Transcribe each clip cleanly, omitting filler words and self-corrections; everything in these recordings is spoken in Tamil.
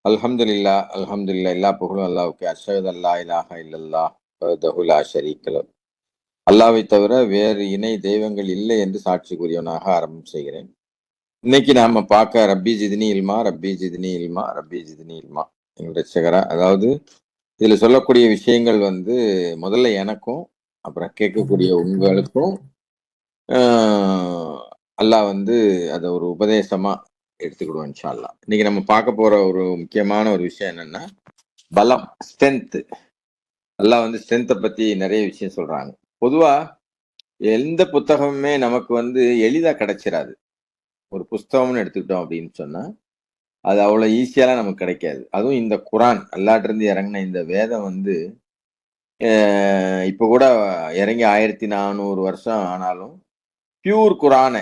அல்ஹம்துலில்லாஹ் எல்லா புகழும் அல்லாஹ்வுக்கே. அஷ்ஹது அல்லா இலாஹ இல்லல்லாஹ் வஹ்தஹு லா ஷரீக்க லஹ். அல்லாஹ்வை தவிர வேறு இணை தெய்வங்கள் இல்லை என்று சாட்சி கூறியவனாக ஆரம்பம் செய்கிறேன். இன்னைக்கு நாம பார்க்க ரப்பி ஜித்னி இல்மா, ரப்பி ஜித்னி இல்மா, ரப்பி ஜித்னி இல்மா. எங்கள் ரட்சகரா, அதாவது இதுல சொல்லக்கூடிய விஷயங்கள் முதல்ல எனக்கும், அப்புறம் கேட்கக்கூடிய உங்களுக்கும் அல்லாஹ் அத ஒரு உபதேசமா எடுத்துக்கிடுவோம் இன்ஷா அல்லாஹ். இன்னைக்கு நம்ம பார்க்க போற ஒரு முக்கியமான ஒரு விஷயம் என்னன்னா, பலம், ஸ்ட்ரென்த். அல்லாஹ் ஸ்ட்ரென்த்தை பத்தி நிறைய விஷயம் சொல்றாங்க. பொதுவா எந்த புத்தகமுமே நமக்கு எளிதா கிடைச்சிராது. ஒரு புஸ்தகம்னு எடுத்துக்கிட்டோம் அப்படின்னு சொன்னா, அது அவ்வளவு ஈஸியாலாம் நமக்கு கிடைக்காது. அதுவும் இந்த குரான், அல்லாஹ்ட்ட இருந்து இறங்கின இந்த வேதம் இப்ப கூட இறங்கி 1400 வருஷம் ஆனாலும் பியூர் குரான,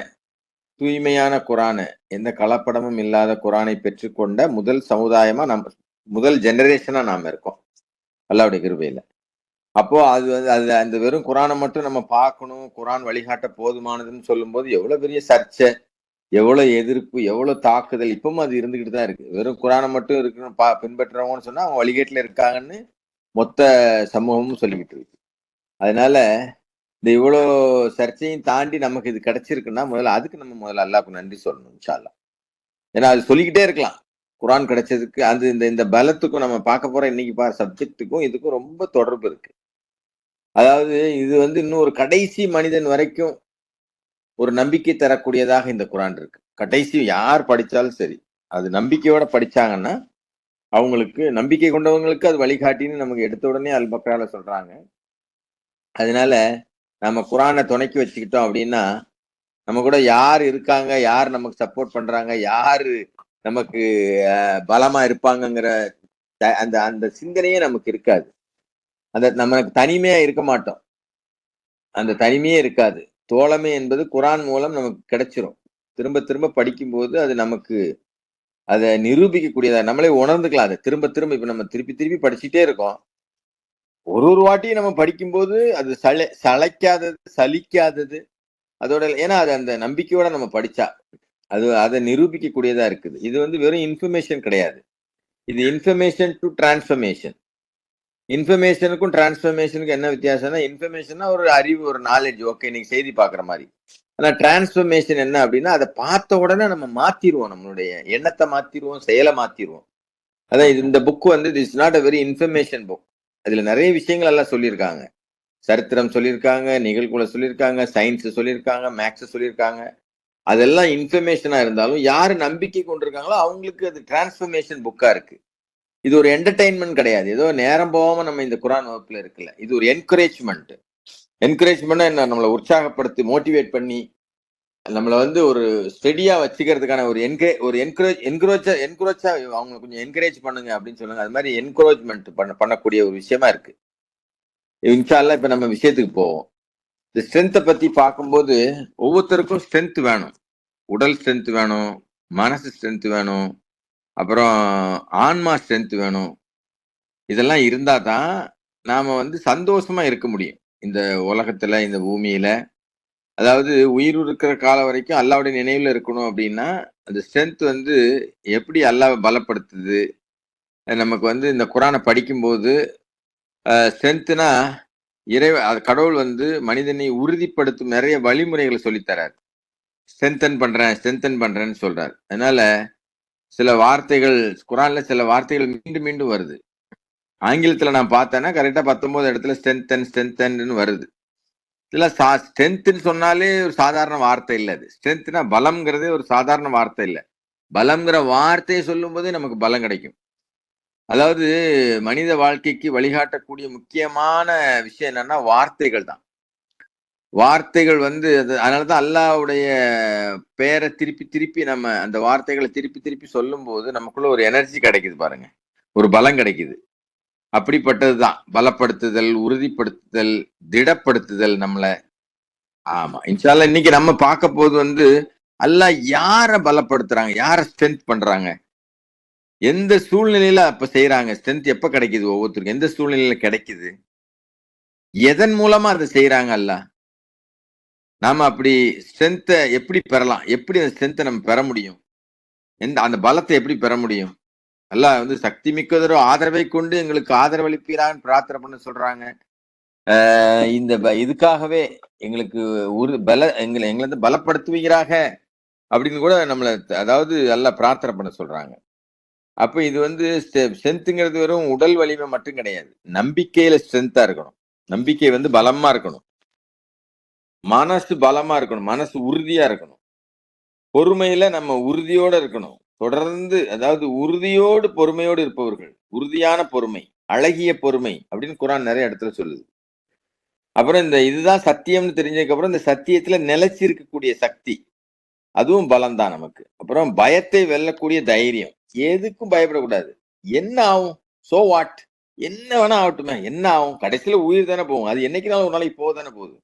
தூய்மையான குரான, எந்த கலப்படமும் இல்லாத குரானை பெற்றுக்கொண்ட முதல் சமுதாயமா முதல் ஜெனரேஷனா நாம இருக்கோம் அல்லாஹ்வுடைய கிருபையில. அப்போ அது அது அந்த வெறும் குரானை மட்டும் நம்ம பார்க்கணும், குரான் வழிகாட்ட போதுமானதுன்னு சொல்லும்போது எவ்வளவு பெரிய சர்ச்சை, எவ்வளவு எதிர்ப்பு, எவ்வளவு தாக்குதல் இப்பவும் அது இருந்துகிட்டு தான் இருக்கு. வெறும் குரானை மட்டும் இருக்கணும் பின்பற்றுறவங்கன்னு சொன்னா அவங்க வழிகேட்டுல இருக்காங்கன்னு மொத்த சமூகமும் சொல்லிக்கிட்டு இருக்கு. அதனால இந்த இவ்வளோ சர்ச்சையும் தாண்டி நமக்கு இது கிடைச்சிருக்குன்னா அதுக்கு நம்ம முதல்ல அல்லாஹ்வுக்கு நன்றி சொல்லணும் இன்ஷா அல்லாஹ். ஏன்னா அது சொல்லிக்கிட்டே இருக்கலாம். குரான் கிடைச்சதுக்கு அது இந்த இந்த பலத்துக்கும் நம்ம பார்க்க போற இன்னைக்கு சப்ஜெக்ட்டுக்கும் இதுக்கும் ரொம்ப தொடர்பு இருக்கு. அதாவது இது இன்னும் ஒரு கடைசி மனிதன் வரைக்கும் ஒரு நம்பிக்கை தரக்கூடியதாக இந்த குரான் இருக்கு. கடைசி யார் படிச்சாலும் சரி, அது நம்பிக்கையோட படிச்சாங்கன்னா அவங்களுக்கு, நம்பிக்கை கொண்டவங்களுக்கு அது வழிகாட்டின்னு நமக்கு எடுத்த உடனே அல் பக்ரால சொல்றாங்க. அதனால நம்ம குரானை துணைக்கி வச்சுக்கிட்டோம் அப்படின்னா, நம்ம கூட யார் இருக்காங்க, யார் நமக்கு சப்போர்ட் பண்றாங்க, யாரு நமக்கு பலமா இருப்பாங்கங்கிற அந்த அந்த சிந்தனையே நமக்கு இருக்காது. நம்ம தனிமையா இருக்க மாட்டோம். அந்த தனிமையே இருக்காது. தோழமை என்பது குரான் மூலம் நமக்கு கிடைச்சிரும். திரும்ப திரும்ப படிக்கும்போது அது நமக்கு அதை நிரூபிக்கக்கூடியதா நம்மளே உணர்ந்துக்கலாம். அதை திரும்ப திரும்ப இப்ப நம்ம திருப்பி திருப்பி படிச்சுட்டே இருக்கோம். ஒரு ஒரு வாட்டியும் நம்ம படிக்கும்போது அது சளைக்காதது, சலிக்காதது. அதோட ஏன்னா அது அந்த நம்பிக்கையோட நம்ம படிச்சா அது அதை நிரூபிக்கக்கூடியதா இருக்குது. இது வெறும் இன்ஃபர்மேஷன் கிடையாது. இது இன்ஃபர்மேஷன் டு டிரான்ஸ்ஃபர்மேஷன். இன்ஃபர்மேஷனுக்கும் டிரான்ஸ்ஃபர்மேஷனுக்கும் என்ன வித்தியாசம்னா, இன்ஃபர்மேஷன்னா ஒரு அறிவு, ஒரு நாலேஜ், ஓகே நீங்க செய்தி பாக்குற மாதிரி. ஆனா டிரான்ஸ்ஃபர்மேஷன் என்ன அப்படின்னா, அதை பார்த்த உடனே நம்ம மாத்திருவோம், நம்மளுடைய எண்ணத்தை மாத்திருவோம், செயலை மாத்திருவோம். அதான் இந்த book it's not a very information book. அதுல நிறைய விஷயங்கள் எல்லாம் சொல்லியிருக்காங்க. சரித்திரம் சொல்லியிருக்காங்க, நிகழ்வுகளை சொல்லியிருக்காங்க, சயின்ஸ் சொல்லியிருக்காங்க, மேக்ஸ் சொல்லியிருக்காங்க. அதெல்லாம் இன்ஃபர்மேஷனா இருந்தாலும் யாரு நம்பிக்கை கொண்டிருக்காங்களோ அவங்களுக்கு அது டிரான்ஸ்ஃபர்மேஷன் புக்கா இருக்கு. இது ஒரு என்டர்டைன்மெண்ட் கிடையாது. ஏதோ நேரம் போகாம நம்ம இந்த குரான் வகுப்புல இருக்குல்ல, இது ஒரு என்கரேஜ்மெண்ட். என்கரேஜ்மெண்ட் என்ன, நம்மளை உற்சாகப்படுத்தி மோட்டிவேட் பண்ணி நம்மளை ஒரு ஸ்டெடியா வச்சுக்கிறதுக்கான ஒரு என்கரேஜா அவங்க கொஞ்சம் என்கரேஜ் பண்ணுங்க அப்படின்னு சொல்லுங்க. அது மாதிரி என்கரேஜ்மெண்ட் பண்ணக்கூடிய ஒரு விஷயமா இருக்கு. இன்ஷா அல்லாஹ் இப்ப நம்ம விஷயத்துக்கு போவோம். இந்த ஸ்ட்ரென்த்தை பத்தி பார்க்கும்போது ஒவ்வொருத்தருக்கும் ஸ்ட்ரென்த் வேணும். உடல் ஸ்ட்ரென்த் வேணும், மனசு ஸ்ட்ரென்த் வேணும், அப்புறம் ஆன்மா ஸ்ட்ரென்த் வேணும். இதெல்லாம் இருந்தா தான் நாம சந்தோஷமா இருக்க முடியும் இந்த உலகத்துல, இந்த பூமியில. அதாவது உயிர் இருக்கிற காலம் வரைக்கும் அல்லாஹ்வுடைய நினைவுல இருக்கணும் அப்படின்னா, அந்த ஸ்ட்ரென்த் எப்படி அல்லாஹ்வை பலப்படுத்துது. நமக்கு இந்த குரானை படிக்கும்போது ஸ்ட்ரென்த்னா கடவுள் மனிதனை உறுதிப்படுத்தும் நிறைய வழிமுறைகளை சொல்லித்தரார். ஸ்ட்ரென்தன் பண்றேன்னு சொல்றாரு. அதனால சில வார்த்தைகள் குரான்ல சில வார்த்தைகள் மீண்டும் மீண்டும் வருது. ஆங்கிலத்துல நான் பார்த்தேன்னா கரெக்டா 19 இடத்துல ஸ்ட்ரென்தன் வருது. இல்ல ஸ்ட்ரென்த்னு சொன்னாலே ஒரு சாதாரண வார்த்தை இல்ல. அது ஸ்ட்ரென்த்னா பலம்ங்கிறதே ஒரு சாதாரண வார்த்தை இல்ல. பலம்ங்கிற வார்த்தையை சொல்லும் போதே நமக்கு பலம் கிடைக்கும். அதாவது மனித வாழ்க்கைக்கு வழிகாட்டக்கூடிய முக்கியமான விஷயம் என்னன்னா வார்த்தைகள் தான். வார்த்தைகள் அதனாலதான் அல்லாஹ்வுடைய பெயரை திருப்பி திருப்பி நம்ம அந்த வார்த்தைகளை திருப்பி திருப்பி சொல்லும் போது நமக்குள்ள ஒரு எனர்ஜி கிடைக்குது பாருங்க, ஒரு பலம் கிடைக்குது. அப்படிப்பட்டதுதான் பலப்படுத்துதல், உறுதிப்படுத்துதல், திடப்படுத்துதல் நம்மளை. ஆமா, இன்ஷா அல்லாஹ் இன்னைக்கு நம்ம பார்க்க போது அல்லாஹ் யார பலப்படுத்துறாங்க, யார ஸ்ட்ரென்த் பண்றாங்க, எந்த சூழ்நிலையில அப்ப செய்யறாங்க. ஸ்ட்ரென்த் எப்ப கிடைக்குது, ஒவ்வொருத்தருக்கும் எந்த சூழ்நிலையில கிடைக்குது, எதன் மூலமா அதை செய்யறாங்க அல்லாஹ். நாம அப்படி ஸ்ட்ரென்த்தை எப்படி பெறலாம், எப்படி அந்த ஸ்ட்ரென்த்தை நம்ம பெற முடியும், அந்த பலத்தை எப்படி பெற முடியும். அல்லாஹ் வந்து சக்தி மிக்கதொரு ஆதரவை கொண்டு எங்களுக்கு ஆதரவளிப்பீரான்னு பிரார்த்தனை பண்ண சொல்றாங்க. இந்த இதுக்காகவே எங்களுக்கு எங்களை வந்து பலப்படுத்துவீராக அப்படின்னு கூட நம்மள அதாவது எல்லாம் பிரார்த்தனை பண்ண சொல்றாங்க. அப்ப இது வந்து ஸ்ட்ரென்த்ங்கிறது வெறும் உடல் வலிமை மட்டும் கிடையாது. நம்பிக்கையில ஸ்ட்ரென்த்தா இருக்கணும். நம்பிக்கை வந்து பலமா இருக்கணும். மனசு பலமா இருக்கணும். மனசு உறுதியா இருக்கணும். பொறுமையில நம்ம உறுதியோட இருக்கணும். தொடர்ந்து அதாவது உறுதியோடு பொறுமையோடு இருப்பவர்கள். உறுதியான பொறுமை, அழகிய பொறுமை அப்படின்னு குர்ஆன் நிறைய இடத்துல சொல்லுது. அப்புறம் இந்த இதுதான் சத்தியம்னு தெரிஞ்சதுக்கு அப்புறம் இந்த சத்தியத்துல நிலைச்சு இருக்கக்கூடிய சக்தி, அதுவும் பலம் தான் நமக்கு. அப்புறம் பயத்தை வெல்லக்கூடிய தைரியம். எதுக்கும் பயப்படக்கூடாது. என்ன ஆகும்? So what? என்ன வேணா ஆகட்டுமே. என்ன ஆகும்? கடைசியில உயிர் தானே போகும். அது என்னைக்குனாலும் ஒரு நாளைக்கு போக தானே போகுது.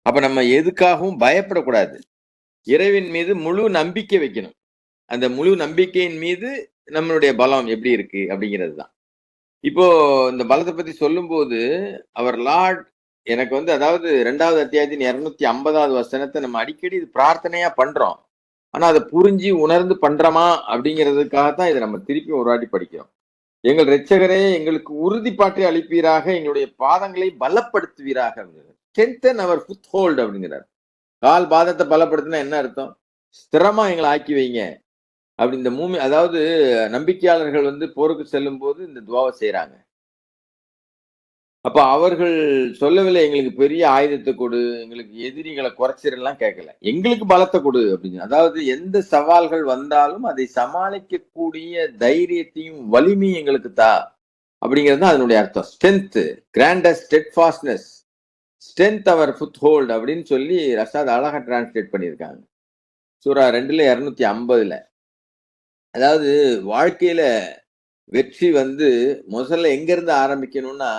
அப்ப நம்ம எதுக்காகவும் பயப்படக்கூடாது. இறைவன் மீது முழு நம்பிக்கை வைக்கணும். அந்த முழு நம்பிக்கையின் மீது நம்மளுடைய பலம் எப்படி இருக்கு அப்படிங்கிறது தான். இப்போ இந்த பலத்தை பத்தி சொல்லும்போது அவர் லார்ட் எனக்கு வந்து அதாவது 2வது அத்தியாயத்தின் 250வது வசனத்தை நம்ம அடிக்கடி இது பிரார்த்தனையா பண்றோம். ஆனா அதை புரிஞ்சு உணர்ந்து பண்றோமா அப்படிங்கிறதுக்காகத்தான் இதை நம்ம திருப்பி ஒரு வாட்டி படிக்கிறோம். எங்கள் இரட்சகரே எங்களுக்கு உறுதிப்பாட்டை அளிப்பீராக, எங்களுடைய பாதங்களை பலப்படுத்துவீராக. ஸ்ட்ரென்தன் அவர் ஃபுட் ஹோல்ட் அப்படிங்கிறார். கால் பாதத்தை பலப்படுத்தினா என்ன அர்த்தம்? ஸ்திரமா எங்களை ஆக்கி வைங்க அப்படி இந்த அதாவது நம்பிக்கையாளர்கள் வந்து போருக்கு செல்லும் போது இந்த துவாவை செய்யறாங்க. அப்ப அவர்கள் சொல்லவில்லை எங்களுக்கு பெரிய ஆயுதத்தை கொடு, எங்களுக்கு எதிரிகளை குறைச்சிடலாம் கேட்கல. எங்களுக்கு பலத்தை கொடு அப்படின்னு. அதாவது எந்த சவால்கள் வந்தாலும் அதை சமாளிக்கக்கூடிய தைரியத்தையும் வலிமையும் எங்களுக்கு தா அப்படிங்கிறது தான் அதனுடைய அர்த்தம். ஸ்ட்ரென்த், கிராண்டஸ்ட் ஸ்டெட்ஃபாஸ்ட்னஸ், ஸ்ட்ரென்த் அவர் ஃபுட் ஹோல்ட் அப்படின்னு சொல்லி ரஷாத் அழகா டிரான்ஸ்லேட் பண்ணியிருக்காங்க. சூரா 2:250. அதாவது வாழ்க்கையில வெற்றி வந்து முதல்ல எங்க இருந்து ஆரம்பிக்கணும்னா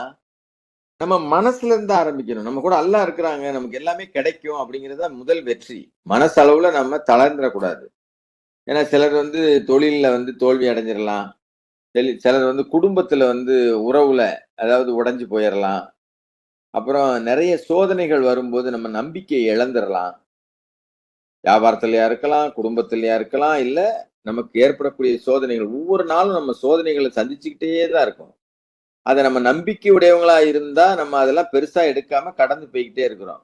நம்ம மனசுல இருந்து ஆரம்பிக்கணும். நம்ம கூட அல்லாஹ் இருக்கிறாங்க, நமக்கு எல்லாமே கிடைக்கும் அப்படிங்கிறது தான் முதல் வெற்றி. மனசளவுல நம்ம தளர்ந்துடக்கூடாது. ஏன்னா சிலர் வந்து தொழில்ல வந்து தோல்வி அடைஞ்சிடலாம். சிலர் வந்து குடும்பத்துல வந்து உறவுல அதாவது உடைஞ்சு போயிடலாம். அப்புறம் நிறைய சோதனைகள் வரும்போது நம்ம நம்பிக்கையை இழந்துடலாம். வியாபாரத்திலயா இருக்கலாம், குடும்பத்திலயா இருக்கலாம், இல்ல நமக்கு ஏற்படக்கூடிய சோதனைகள். ஒவ்வொரு நாளும் நம்ம சோதனைகளை சந்திச்சுக்கிட்டே தான் இருக்கோம். அதை நம்ம நம்பிக்கை உடையவங்களா இருந்தா நம்ம அதெல்லாம் பெருசா எடுக்காம கடந்து போய்கிட்டே இருக்கிறோம்.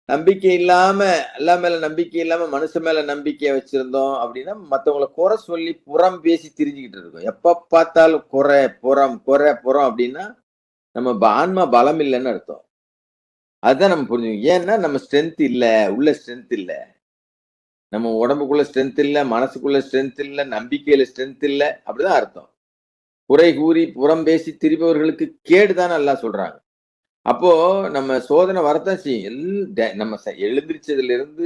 நம்பிக்கை இல்லாம அல்லா மேல நம்பிக்கை இல்லாம மனுஷன் மேல நம்பிக்கையை வச்சிருந்தோம் அப்படின்னா மத்தவங்களை குறை சொல்லி புறம் பேசி திரிஞ்சுக்கிட்டு இருக்கோம். எப்ப பார்த்தாலும் குறை புறம் அப்படின்னா நம்ம ஆன்மா பலம் இல்லைன்னு அர்த்தம். அதுதான் நம்ம புரிஞ்சுக்கணும். ஏன்னா நம்ம ஸ்ட்ரென்த் இல்ல, உள்ள ஸ்ட்ரென்த் இல்ல, நம்ம உடம்புக்குள்ள ஸ்ட்ரென்த் இல்ல, மனசுக்குள்ள ஸ்ட்ரென்த் இல்ல, நம்பிக்கையில ஸ்ட்ரென்த் இல்ல, அப்படிதான் அர்த்தம். குறை கூறி புறம் பேசி திரிபவர்களுக்கு கேடுதான் நல்லா சொல்றாங்க. அப்போ நம்ம சோதனை வரத்தான் செய்யும். நம்ம எழுந்திரிச்சதுல இருந்து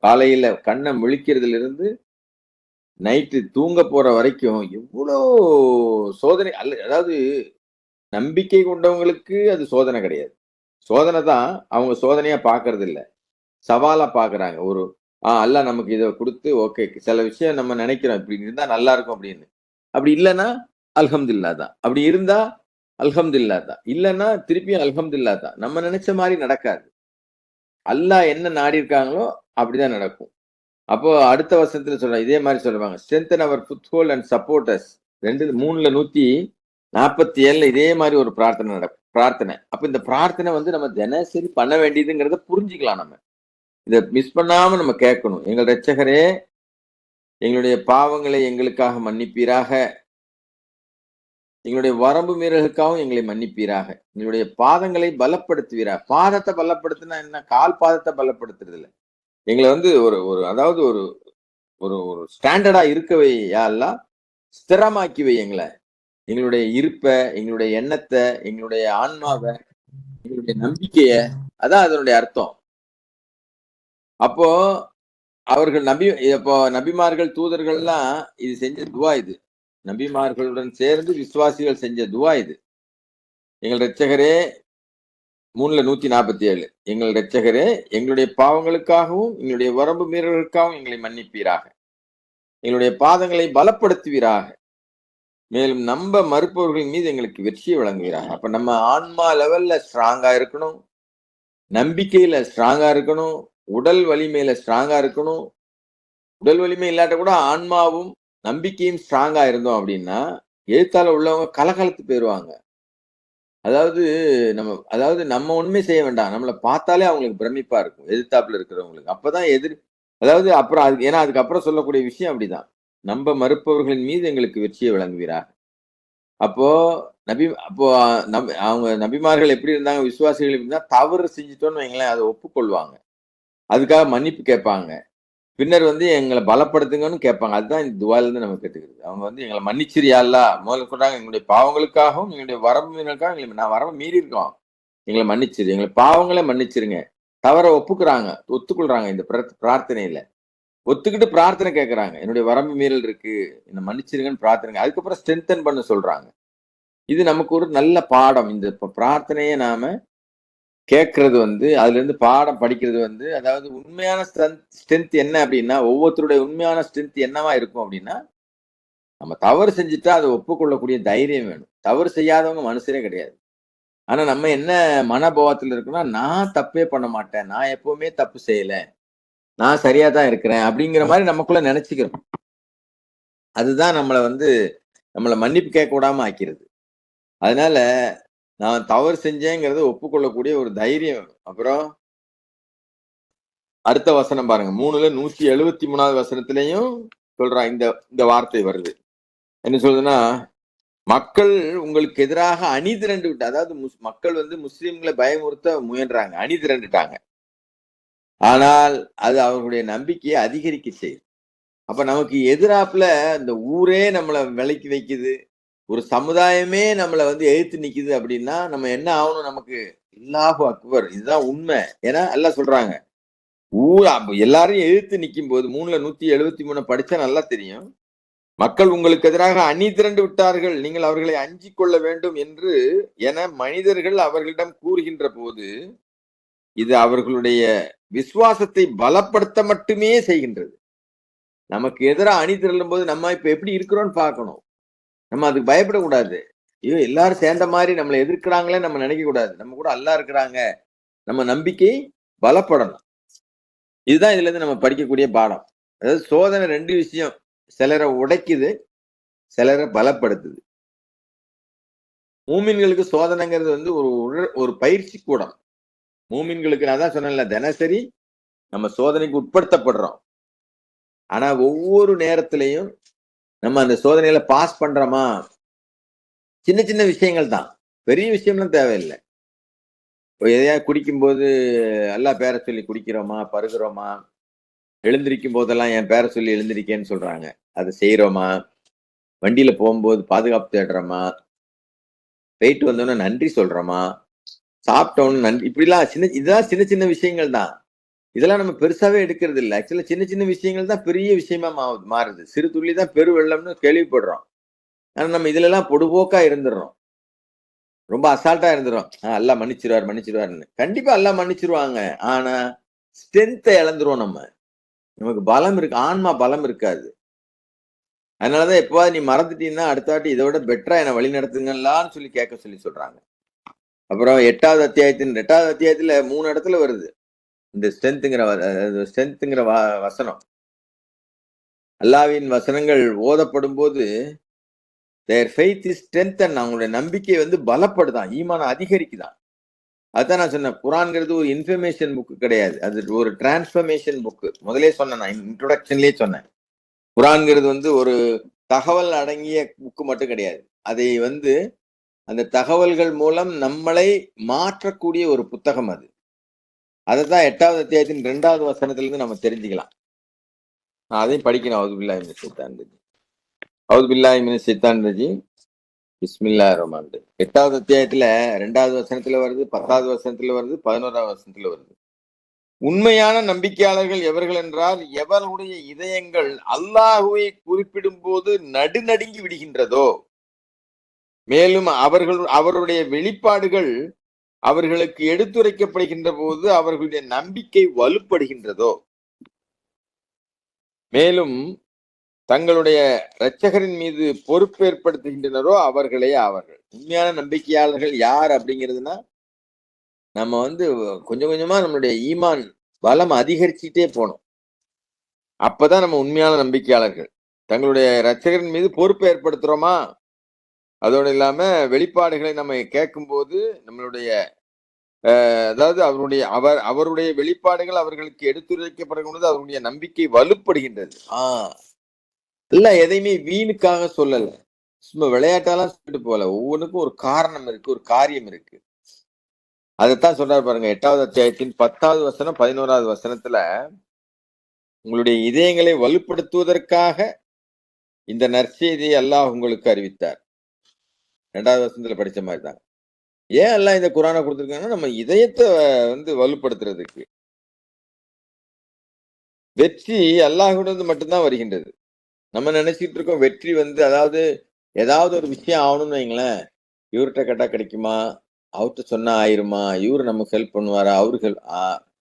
காலையில கண்ணை முழிக்கிறதுல இருந்து நைட்டு தூங்க போற வரைக்கும் எவ்வளோ சோதனை அதாவது நம்பிக்கை கொண்டவங்களுக்கு அது சோதனை கிடையாது. சோதனை தான் அவங்க சோதனையா பாக்குறது இல்ல, சவாலா பாக்குறாங்க. ஒரு அல்லாஹ் நமக்கு இதை கொடுத்து ஓகே சில விஷயம் நம்ம நினைக்கிறோம் இப்படி இருந்தா நல்லா இருக்கும் அப்படின்னு. அப்படி இல்லைன்னா அல்ஹம்துலில்லா தான். அப்படி இருந்தா அல்ஹம்துலில்லா தான். இல்லைன்னா திருப்பியும் அல்ஹம்துலில்லா தான். நம்ம நினைச்ச மாதிரி நடக்காது. அல்லாஹ் என்ன நாடி இருக்காங்களோ அப்படிதான் நடக்கும். அப்போ அடுத்த வருஷத்துல சொல்ற இதே மாதிரி சொல்லுவாங்க. Strengthen our foothold and supporters 3:147 இதே மாதிரி ஒரு பிரார்த்தனை நடக்கும். அப்ப இந்த பிரார்த்தனை வந்து நம்ம தினசரி பண்ண வேண்டியதுங்கிறத புரிஞ்சுக்கலாம். நம்ம இதை மிஸ் பண்ணாம நம்ம கேட்கணும். எங்கள் இரட்சகரே எங்களுடைய பாவங்களை எங்களுக்காக மன்னிப்பீராக, எங்களுடைய வரம்பு மீறலுக்காகவும் எங்களை மன்னிப்பீராக, எங்களுடைய பாதங்களை பலப்படுத்துவீராக. பாதத்தை பலப்படுத்தினா என்ன? கால் பாதத்தை பலப்படுத்துறது இல்லை, எங்களை வந்து ஒரு ஒரு அதாவது ஒரு ஒரு ஒரு ஸ்டாண்டர்டா இருக்கவை யாரெல்லாம் ஸ்திரமாக்கி வை எங்களை. எங்களுடைய இருப்ப, எங்களுடைய எண்ணத்தை, எங்களுடைய ஆன்மாவை, எங்களுடைய நம்பிக்கைய, அதான் அதனுடைய அர்த்தம். அப்போ அவர்கள் இப்போ நபிமார்கள் தூதர்கள்லாம் இது செஞ்ச துவா இது. நபிமார்களுடன் சேர்ந்து விசுவாசிகள் செஞ்ச துவா இது. எங்கள் இரட்சகரே 3:147 எங்கள் இரட்சகரே எங்களுடைய பாவங்களுக்காகவும் எங்களுடைய வரம்பு மீறல்களுக்காகவும் எங்களை மன்னிப்பீராக, எங்களுடைய பாதங்களை பலப்படுத்துவீராக, மேலும் நம்ப மறுப்பவர்கள் மீது எங்களுக்கு வெற்றியை வழங்குவீராக. அப்ப நம்ம ஆன்மா லெவல்ல ஸ்ட்ராங்கா இருக்கணும், நம்பிக்கையில ஸ்ட்ராங்கா இருக்கணும், உடல் வலிமையில ஸ்ட்ராங்கா இருக்கணும். உடல் வலிமை இல்லாட்ட கூட ஆன்மாவும் நம்பிக்கையும் ஸ்ட்ராங்கா இருந்தோம் அப்படின்னா எழுத்தால உள்ளவங்க கலகலத்து போயிருவாங்க. அதாவது நம்ம ஒண்ணுமே செய்ய வேண்டாம். நம்மள பார்த்தாலே அவங்களுக்கு பிரமிப்பா இருக்கும். எதிர்த்தாப்புல இருக்கிறவங்களுக்கு. அப்பதான் அதாவது அப்புறம் ஏன்னா அதுக்கப்புறம் சொல்லக்கூடிய விஷயம் அப்படிதான். நம்ப மறுப்பவர்களின் மீது எங்களுக்கு வெற்றியை வழங்குவீராக. அப்போ அப்போ அவங்க நபிமார்கள் எப்படி இருந்தாங்க? விசுவாசிகள் எப்படி இருந்தா தவறு செஞ்சுட்டோம்னு வைங்களேன், அத ஒப்புக்கொள்வாங்க. அதுக்காக மன்னிப்பு கேட்பாங்க. பின்னர் எங்கள பலப்படுத்துங்கன்னு கேட்பாங்க. அதுதான் இந்த துவாலருந்து நம்ம கத்துக்கிறது. அவங்க எங்கள மன்னிச்சிரு யா அல்லாஹ். முதல்ல சொல்றாங்க, எங்களுடைய பாவங்களுக்காகவும், எங்களுடைய வரம்பு மீறலுக்காகவும் நான் வரம்பு மீறி இருக்கோம். எங்கள மன்னிச்சிரு. எங்க பாவங்கள மன்னிச்சிருங்க. தவற ஒத்துக்கொள்றாங்க இந்த பிரார்த்தனையில. ஒத்துக்கிட்டு பிரார்த்தனை கேட்கறாங்க. என்னுடைய வரம்பு மீறல் இருக்கு. என்ன மன்னிச்சிருங்கன்னு பிரார்த்தனை. அதுக்கப்புறம் ஸ்ட்ரெங்தன் பண்ண சொல்றாங்க. இது நமக்கு ஒரு நல்ல பாடம். இந்த பிரார்த்தனைய நாம கேட்கறது அதுல இருந்து பாடம் படிக்கிறது அதாவது உண்மையான ஸ்ட்ரென்த் என்ன அப்படின்னா, ஒவ்வொருத்தருடைய உண்மையான ஸ்ட்ரென்த் என்னவா இருக்கும் அப்படின்னா, நம்ம தவறு செஞ்சுட்டா அதை ஒப்புக்கொள்ளக்கூடிய தைரியம் வேணும். தவறு செய்யாதவங்க மனுஷரே கிடையாது. ஆனா நம்ம என்ன மனோபாவத்துல இருக்கோம்னா, நான் தப்பே பண்ண மாட்டேன். நான் எப்பவுமே தப்பு செய்யல. நான் சரியா தான் இருக்கிறேன். அப்படிங்கிற மாதிரி நமக்குள்ள நினைச்சுக்கிறோம். அதுதான் நம்மள மன்னிப்பு கேட்க விடாம ஆக்கிறது. அதனால நான் தவறு செஞ்சேங்கிறத ஒப்புக்கொள்ளக்கூடிய ஒரு தைரியம் வேணும். அப்புறம் அடுத்த வசனம் பாருங்க. 3ல 173வது வசனத்திலையும் சொல்றான். இந்த வார்த்தை வருது. என்ன சொல்றதுன்னா, மக்கள் உங்களுக்கு எதிராக அணி திரண்டு விட்டு, அதாவது மக்கள் முஸ்லிம்களை பயமுறுத்த முயன்றாங்க. அணி திரண்டுட்டாங்க. ஆனால் அது அவர்களுடைய நம்பிக்கையை அதிகரிக்க செய்யுது. அப்ப நமக்கு எதிராப்புல இந்த ஊரே நம்மள விலைக்கு வைக்குது. ஒரு சமுதாயமே நம்மள எதிர்த்து நிக்குது அப்படின்னா, நம்ம என்ன ஆகணும் நமக்கு? அல்லாஹு அக்பர். இதுதான் உண்மை. ஏன்னா எல்லாம் சொல்றாங்க. எல்லாரையும் எதிர்த்து நிக்கும் போது 3ல 173 படிச்சா நல்லா தெரியும். மக்கள் உங்களுக்கு எதிராக அணி திரண்டு விட்டார்கள். நீங்கள் அவர்களை அஞ்சிக் கொள்ள வேண்டும் என மனிதர்கள் அவர்களிடம் கூறுகின்ற போது, இது அவர்களுடைய விசுவாசத்தை பலப்படுத்த மட்டுமே செய்கின்றது. நமக்கு எதிராக அணி திரளும் போது நம்ம இப்ப எப்படி இருக்கிறோம்னு பார்க்கணும். நம்ம அதுக்கு பயப்படக்கூடாது. ஐயோ எல்லாரும் சேர்ந்த மாதிரி நம்மளை எதிர்க்கிறாங்களே நம்ம நினைக்க கூடாது. நம்ம கூட அல்லாஹ் இருக்கிறாங்க. நம்ம நம்பிக்கை பலப்படணும். இதுதான் இதுல இருந்து நம்ம படிக்கக்கூடிய பாடம். அதாவது சோதனை 2 விஷயம். சிலரை உடைக்குது, சிலரை பலப்படுத்துது. மூமின்களுக்கு சோதனைங்கிறது ஒரு பயிற்சி கூடம். மூமின்களுக்கு நான் தான் சொன்னேன்ல, தினசரி நம்ம சோதனைக்கு உட்படுத்தப்படுறோம். ஆனா ஒவ்வொரு நேரத்திலையும் நம்ம அந்த சோதனையில பாஸ் பண்றோமா? சின்ன சின்ன விஷயங்கள் தான். பெரிய விஷயம்லாம் தேவையில்லை. எதையா குடிக்கும்போது அல்லாஹ் பேரை சொல்லி குடிக்கிறோமா? பருகுறோமா? எழுந்திருக்கும் போதெல்லாம் என் பேரை சொல்லி எழுந்திருக்கேன்னு சொல்றாங்க. அதை செய்யறோமா? வண்டியில போகும்போது பாதுகாப்பு தேடுறோமா? போயிட்டு வந்தோன்னே நன்றி சொல்றோமா? சாப்பிட்டோன்னு நன்றி. இப்படிலாம் இதெல்லாம் சின்ன சின்ன விஷயங்கள் தான். இதெல்லாம் நம்ம பெருசாவே எடுக்கிறது இல்லை. ஆக்சுவலா சின்ன சின்ன விஷயங்கள் தான் பெரிய விஷயமா மாறுது. சிறு துளி தான் பெரு வெள்ளம்னு கேள்விப்படுறோம். ஆனா நம்ம இதுல எல்லாம் பொடுபோக்கா இருந்துடுறோம். ரொம்ப அசால்ட்டா இருந்துரும். அல்லாஹ் மன்னிச்சிருவாருன்னு. கண்டிப்பா அல்லாஹ் மன்னிச்சிருவாங்க. ஆனா ஸ்ட்ரென்த்தை இழந்துருவோம் நம்ம. நமக்கு பலம் இருக்கு. ஆன்மா பலம் இருக்காது. அதனாலதான் எப்பவாது நீ மறந்துட்டீங்கன்னா அடுத்த வாட்டி இதை விட பெட்டரா என்னை வழி நடத்துங்களான்னு சொல்லி கேட்க சொல்றாங்க. அப்புறம் 8வது அத்தியாயத்துல 3 இடத்துல வருது இந்த ஸ்ட்ரென்த்ங்கிற வசனம். அல்லாஹ்வின் வசனங்கள் ஓதப்படும் போது their faith is strengthened. அவங்களுடைய நம்பிக்கை பலப்படுதான், ஈமான அதிகரிக்குதான். அதான் நான் சொன்னேன், குரான்ங்கிறது ஒரு இன்ஃபர்மேஷன் புக் கிடையாது, அது ஒரு டிரான்ஸ்பர்மேஷன் புக். முதலே சொன்னேன், நான் இன்ட்ரோடக்ஷன்லயே சொன்னேன். குரான்ங்கிறது ஒரு தகவல் அடங்கிய புக்கு மட்டும் கிடையாது. அதை அந்த தகவல்கள் மூலம் நம்மளை மாற்றக்கூடிய ஒரு புத்தகம் அது. அதைத்தான் 8வது அத்தியாயத்தின் 2வது வசனத்திலிருந்து நம்ம தெரிஞ்சுக்கலாம். அதையும் படிக்கணும். அவுது பில்லாஹி மினஷ் ஷைத்தானிர் ரஜீம். பிஸ்மில்லாஹிர் ரஹ்மானிர் ரஹீம். 8வது அத்தியாயத்துல 2வது வசனத்துல வருது, 10வது வசனத்துல வருது, 11வது வசனத்துல வருது. உண்மையான நம்பிக்கையாளர்கள் எவர்கள் என்றால், எவர்களுடைய இதயங்கள் அல்லாஹுவை குறிப்பிடும் போது நடுநடுங்கி விடுகின்றதோ, மேலும் அவருடைய வெளிப்பாடுகள் அவர்களுக்கு எடுத்துரைக்கப்படுகின்ற போது அவர்களுடைய நம்பிக்கை வலுப்படுகின்றதோ, மேலும் தங்களுடைய இரட்சகரின் மீது பொறுப்பேற்படுத்துகின்றனரோ அவர்களே ஆவார்கள். உண்மையான நம்பிக்கையாளர்கள் யார் அப்படிங்கிறதுனா, நம்ம கொஞ்சம் கொஞ்சமா நம்மளுடைய ஈமான் பலம் அதிகரிச்சுட்டே போனோம். அப்பதான் நம்ம உண்மையான நம்பிக்கையாளர்கள். தங்களுடைய இரட்சகரின் மீது பொறுப்பை ஏற்படுத்துறோமா? அதோடு இல்லாம வெளிப்பாடுகளை நம்ம கேட்கும்போது நம்மளுடைய அதாவது அவருடைய வெளிப்பாடுகள் அவர்களுக்கு எடுத்துரைக்கப்படும் பொழுது அவருடைய நம்பிக்கை வலுப்படுகின்றது. இல்ல எதையுமே வீணுக்காக சொல்லல. சும்மா விளையாட்டாலாம் சொல்லிட்டு போல. ஒவ்வொன்றுக்கும் ஒரு காரணம் இருக்கு, ஒரு காரியம் இருக்கு. அதைத்தான் சொல்றாரு பாருங்க. 8வது அத்தியாயத்தின் 10வது வசனம் 11வது வசனத்துல உங்களுடைய இதயங்களை வலுப்படுத்துவதற்காக இந்த நற்செய்தியை அல்லாஹ் உங்களுக்கு அறிவித்தார். 2வது வசனத்துல படிச்ச மாதிரி தான். ஏன் அல்லாஹ் இந்த குரானை கொடுத்திருக்காங்கன்னா நம்ம இதயத்தை வலுப்படுத்துறதுக்கு. வெற்றி அல்லாஹ்விடம் மட்டும்தான் வருகின்றது. நம்ம நினைச்சிட்டு இருக்கோம் வெற்றி அதாவது ஏதாவது ஒரு விஷயம் ஆகணும்னு வைங்களேன், இவர்கிட்ட கேட்டா கிடைக்குமா, அவர்கிட்ட சொன்னா ஆயிருமா, இவரு நமக்கு ஹெல்ப் பண்ணுவாரா, அவரு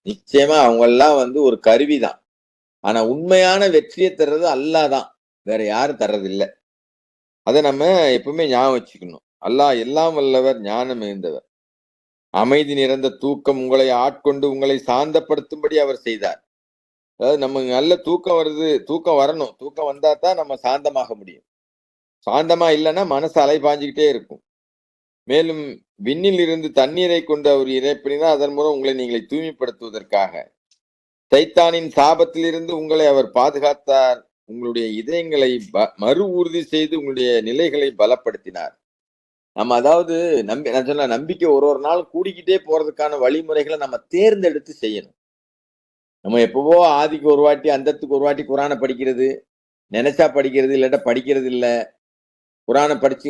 நிச்சயமா அவங்க எல்லாம் ஒரு கருவிதான். ஆனா உண்மையான வெற்றியை தர்றது அல்லாஹ் தான், வேற யாரும் தர்றது இல்ல. அதை நம்ம எப்பவுமே ஞாபகம் வச்சுக்கணும். அல்லாஹ் எல்லாம் வல்லவர், ஞானம் மிகுந்தவர். அமைதி நிறைந்த தூக்கம் உங்களை ஆட்கொண்டு உங்களை சாந்தப்படுத்தும்படி அவர் செய்தார். அதாவது நமக்கு நல்ல தூக்கம் வருது, தூக்கம் வரணும், தூக்கம் வந்தா தான் நம்ம சாந்தமாக முடியும். சாந்தமா இல்லைன்னா மனசு அலைபாஞ்சுக்கிட்டே இருக்கும். மேலும் விண்ணில் இருந்து தண்ணீரை கொண்டு அவர் இறைப்பினார், அதன் மூலம் உங்களை நீங்களை தூய்மைப்படுத்துவதற்காக. சைத்தானின் சாபத்திலிருந்து உங்களை அவர் பாதுகாத்தார். உங்களுடைய இதயங்களை மறு உறுதி செய்து உங்களுடைய நிலைகளை பலப்படுத்தினார். நம்ம அதாவது நான் சொன்ன நம்பிக்கை ஒரு நாள் கூடிக்கிட்டே போறதுக்கான வழிமுறைகளை நம்ம தேர்ந்தெடுத்து செய்யணும். நம்ம எப்பவோ ஆதிக்கு ஒரு வாட்டி அந்தத்துக்கு ஒரு வாட்டி குரானை படிக்கிறது, நினைச்சா படிக்கிறது, இல்லாட்டா படிக்கிறது இல்லை. குரானை படிச்சு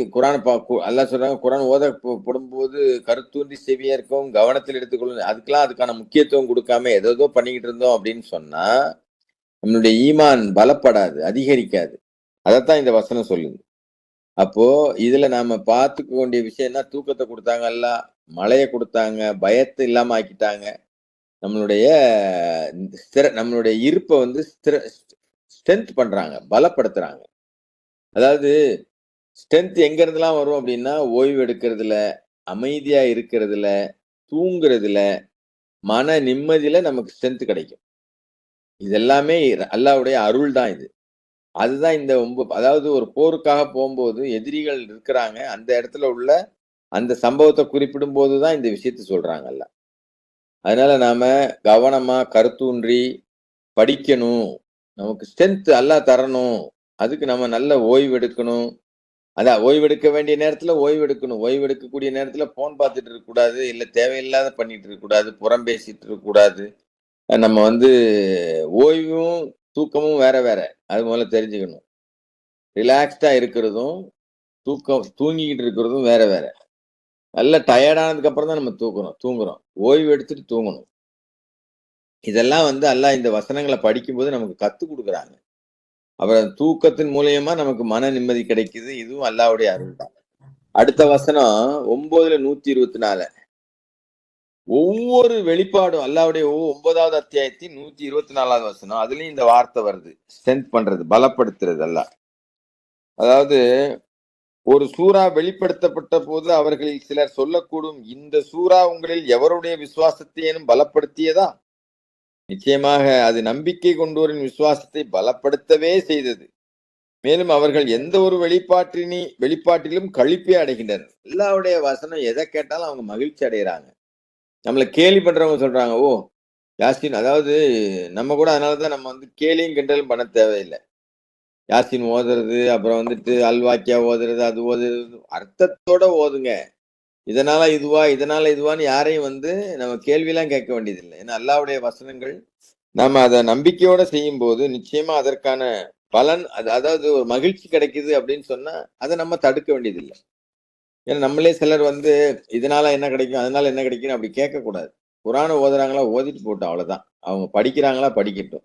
அல்லாஹ் சொல்றாங்க, குரான் ஓதப்படும்போது கருத்தூன்றி செவியா இருக்கும், கவனத்தில் எடுத்துக்கொள்ளும். அதுக்கான முக்கியத்துவம் கொடுக்காம ஏதோ பண்ணிக்கிட்டு இருந்தோம் அப்படின்னு சொன்னா நம்மளுடைய ஈமான் பலப்படாது, அதிகரிக்காது. அதைத்தான் இந்த வசனம் சொல்லுது. அப்போ இதுல நாம பார்த்துக்க வேண்டிய விஷயம்னா, தூக்கத்தை கொடுத்தாங்க எல்லாம், மழையை கொடுத்தாங்க, பயத்தை இல்லாம ஆக்கிட்டாங்க. நம்மளுடைய நம்மளுடைய இருப்பை ஸ்ட்ரென்த் பண்றாங்க, பலப்படுத்துறாங்க. அதாவது ஸ்ட்ரென்த் எங்க இருந்தெல்லாம் வரும் அப்படின்னா, ஓய்வு எடுக்கிறதுல, அமைதியா இருக்கிறதுல, தூங்குறதுல, மன நிம்மதியில நமக்கு ஸ்ட்ரென்த் கிடைக்கும். இதெல்லாமே அல்லாஹ்வுடைய அருள் தான் இது. அதுதான் அதாவது ஒரு போருக்காக போகும்போது எதிரிகள் இருக்கிறாங்க, அந்த இடத்துல உள்ள அந்த சம்பவத்தை குறிப்பிடும் போதுதான் இந்த விஷயத்த சொல்றாங்கல்ல. அதனால நாம கவனமா கருத்தூன்றி படிக்கணும். நமக்கு ஸ்ட்ரென்த் அல்லாஹ் தரணும். அதுக்கு நம்ம நல்ல ஓய்வு எடுக்கணும். அதான் ஓய்வெடுக்க வேண்டிய நேரத்துல ஓய்வெடுக்கணும். ஓய்வெடுக்கக்கூடிய நேரத்துல போன் பார்த்துட்டு இருக்கக்கூடாது. இல்ல தேவையில்லாத பண்ணிட்டு இருக்கக்கூடாது. புறம் பேசிட்டு இருக்கக்கூடாது. நம்ம ஓய்வும் தூக்கமும் வேற வேற. அது முதல்ல தெரிஞ்சுக்கணும். ரிலாக்ஸ்டா இருக்கிறதும் தூங்கிக்கிட்டு இருக்கிறதும் வேற வேற. நல்ல டயர்டானதுக்கு அப்புறம் தான் நம்ம தூங்குறோம். ஓய்வு எடுத்துட்டு தூங்கணும். இதெல்லாம் அல்லாஹ் இந்த வசனங்களை படிக்கும்போது நமக்கு கத்துக் கொடுக்குறாங்க. அப்புறம் தூக்கத்தின் மூலியமா நமக்கு மன நிம்மதி கிடைக்குது. இதுவும் அல்லாஹ்வுடைய அருள் தான். அடுத்த வசனம் 9:124. ஒவ்வொரு வெளிப்பாடும் அல்லாஹ்வுடைய 9வது அத்தியாயத்தின் 124வது வசனம். அதுலயும் இந்த வார்த்தை வருது. ஸ்ட்ரென்த் பண்றது, பலப்படுத்துறது அல்லாஹ். அதாவது ஒரு சூரா வெளிப்படுத்தப்பட்ட போது அவர்களில் சிலர் சொல்லக்கூடும், இந்த சூரா உங்களில் எவருடைய விசுவாசத்தையேனும் பலப்படுத்தியதா? நிச்சயமாக அது நம்பிக்கை கொண்டோரின் விசுவாசத்தை பலப்படுத்தவே செய்தது. மேலும் அவர்கள் எந்த ஒரு வெளிப்பாட்டிலும் களிப்பே அடைகின்றனர். அல்லாஹ்வுடைய வசனம் எதை கேட்டாலும் அவங்க மகிழ்ச்சி அடைகிறாங்க. நம்மளை கேலி பண்றவங்க சொல்றாங்க, ஓ யாசின், அதாவது நம்ம கூட அதனாலதான் நம்ம கேலியும் கிண்டலும் பண்ண தேவையில்லை. யாசின் ஓதுறது, அப்புறம் அல்வாக்கியா ஓதுறது, அது ஓதுறது அர்த்தத்தோட ஓதுங்க. இதனால இதுவான்னு யாரையும் நம்ம கேள்வியெல்லாம் கேட்க வேண்டியதில்லை. ஏன்னா அல்லாஹ்வுடைய வசனங்கள் நாம அதை நம்பிக்கையோட செய்யும் போது நிச்சயமா அதற்கான பலன், அதாவது ஒரு மகிழ்ச்சி கிடைக்குது அப்படின்னு சொன்னா அதை நம்ம தடுக்க வேண்டியதில்லை. ஏன்னா நம்மளே சிலர் இதனால என்ன கிடைக்கும், அதனால என்ன கிடைக்கும் அப்படி கேட்கக்கூடாது. குரானை ஓதுறாங்களா, ஓதிட்டு போட்டோம், அவ்வளவுதான். அவங்க படிக்கிறாங்களா, படிக்கட்டும்.